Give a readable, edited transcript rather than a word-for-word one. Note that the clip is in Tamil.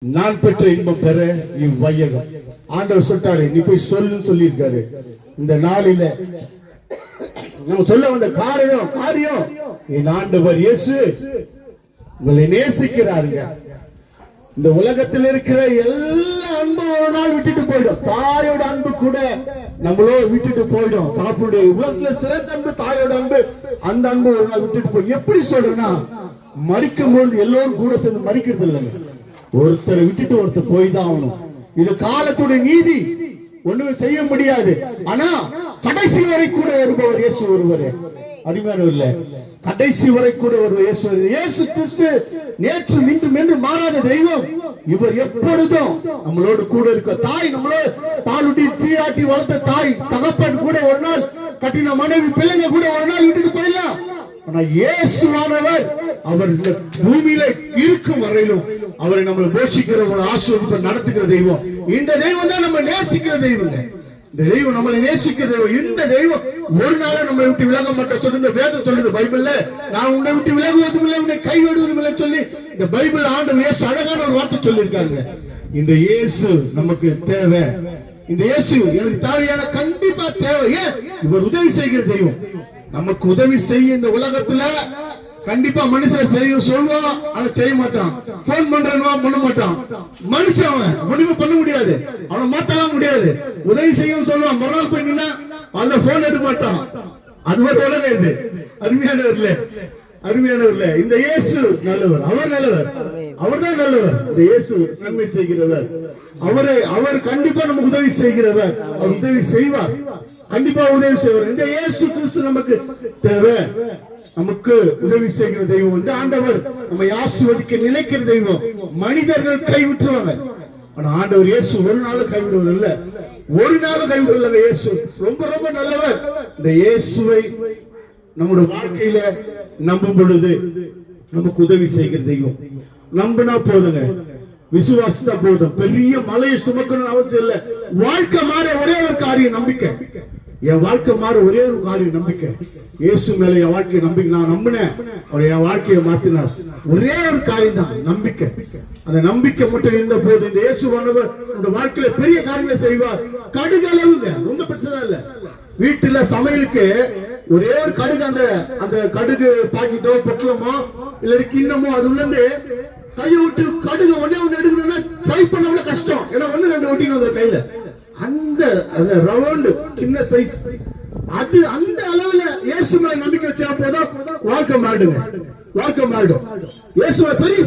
நான் பெற்ற இன்பம் பெற இவ்வையகம். ஆண்டவர் சொல்லிட்டாரு, நீ போய் சொல்லு சொல்லியிருக்காரு. இந்த நாளில நம்ம சொல்ல வந்த காரியம் என் ஆண்டவர் இயேசு உங்களை நேசிக்கிறாருங்க. இந்த உலகத்தில் இருக்கிற எல்லா அன்பும் ஒரு நாள் விட்டுட்டு போயிடும். தாயோட அன்பு கூட நம்மளோ விட்டுட்டு போயிடும். தாப்புடைய உலகத்துல சிறந்த அன்பு தாயோட அன்பு, அந்த அன்பு ஒரு நாள் விட்டுட்டு போய். எப்படி சொல்றேன்னா, மறிக்கும் பொழுது எல்லோரும் கூட சேர்ந்து மறிக்கிறது இல்லைங்க. ஒருத்தரை விட்டுட்டு ஒருத்தர் போய் தான் ஆகணும். இது காலத்துடைய நீதி, ஒண்ணுமே செய்ய முடியாது. ஆனா கடைசி வரை கூட வருபவர் இயேசு ஒருவரே. அருமையானவர்கள, கடைசி வரை கூட வருவர் இயேசு. இயேசு கிறிஸ்து நேற்று இன்றும் என்று மாறாத தெய்வம். இவர் எப்பொழுதும் நம்மளோடு கூட இருக்க. தாய் நம்மளோட பாலுட்டி தீராட்டி வளர்த்த தாய் தகப்பன் கூட ஒரு நாள், கட்டின மனைவி பிள்ளைங்க கூட ஒரு நாள் விட்டுட்டு போயிடலாம். ஆனா இயேசுவானவர் அவர் இந்த பூமியில இருக்கும் வரையிலும் அவரை நம்மளை போஷிக்கிற, ஆசீர்வாதத்தை நடத்துகிற தெய்வம். இந்த தெய்வம் தான் நம்ம நேசிக்கிற தெய்வம். இந்த தெய்வம் நம்மளை நேசிக்கிற தெய்வம். இந்த தெய்வம் ஒரு நாளும் நம்மளை விட்டு விலக மாட்டேன் சொல்லி இந்த வேதம் சொல்லுது பைபிள்ல. நான் உன்னை விட்டு விலகுவதும் இல்லை, உன்னை கைவிடுவதும் இல்லை சொல்லி இந்த பைபிள் ஆண்டவர் இயேசு அழகான ஒரு வார்த்தை சொல்லியிருக்காங்க. இந்த இயேசு நமக்கு தேவை. இந்த இயேசு எனக்கு தேவையான, கண்டிப்பா தேவை. இவர் உதவி செய்கிற தெய்வம். நமக்கு உதவி செய்ய இந்த உலகத்துல கண்டிப்பா மனுஷன் செய்ய சொல்லுவான், ஆனா செய்ய மாட்டான். போன் பண்றா பண்ண மாட்டான். மனுஷன் அவன் முடிவு பண்ண முடியாது, அவனை மாத்தலாம் முடியாது. உதவி செய்யும் சொல்லுவான், மறுநாள் போய் நின்னா அந்த போன் எடுக்க மாட்டான். அது ஒரு உலகம் இது. அருமையானவர்ல, இந்த இயேசு நல்லவர். அவர் நல்லவர், அவர் தான் நல்லவர். இந்த இயேசு நன்மை செய்கிறவர். அவர் கண்டிப்பா நமக்கு உதவி செய்கிறவர். அவர் உதவி செய்வார், கண்டிப்பா உதவி செய்வார். இந்த இயேசு கிறிஸ்து நமக்கு தேவை. நமக்கு உதவி செய்கிற தெய்வம் வந்து ஆண்டவர். நம்மை ஆசீர்வதிக்க நினைக்கிற தெய்வம். மனிதர்கள் கைவிட்டுருவாங்க, ஆனா ஆண்டவர் இயேசு ஒரு நாள் கைவிடுவர் இல்ல, ஒரு நாள் கைவிடல. இயேசு ரொம்ப ரொம்ப நல்லவர். இந்த இயேசுவை நம்முடைய வாழ்க்கையில நம்பும் பொழுது நமக்கு உதவி செய்கிற தெய்வம். நம்பினா போதுங்க, விசுவாசத்தா போதும். பெரிய மலையை சுமக்கணும்னு அவசியம் இல்ல. வாழ்க்கை மாற ஒரே ஒரு காரியம் நம்பிக்கை. என் வாழ்க்கை மாற ஒரே ஒரு காரியம் நம்பிக்கை. இயேசு மேல என் வாழ்க்கையை நம்பிக்கை. நான் நம்பினேன், அவர் என் வாழ்க்கையை மாத்தினார். ஒரே ஒரு காரியம் தான் நம்பிக்கை. அந்த நம்பிக்கை மட்டும் இருந்த போது இந்த இயேசுவானவர் உங்க வாழ்க்கையில பெரிய காரியங்களை செய்வார். கடுகு அளவுங்க, ரொம்ப பிரச்சனை இல்ல. வீட்டுல சமையலுக்கு ஒரே ஒரு கடுகு, அந்த கடுகு பாக்கெட்டோ பொட்டலமோ இல்ல கிண்ணமோ, அது உள்ள இருந்து கையை விட்டு கடுகு ஒன்னே ஒண்ணு எடுக்கணும்னா ட்ரை பண்ண கஷ்டம். ஏன்னா ஒண்ணு ரெண்டு ஒட்டினு கையில. அந்த ரவுண்ட் சின்ன சைஸ், அது அந்த அளவுல இயேசு மேல நம்பிக்கை வச்சா போதும், வாழ்க்கை மாறுங்க. வாழ்க்கை மாறும். இயேசுவை பெரிய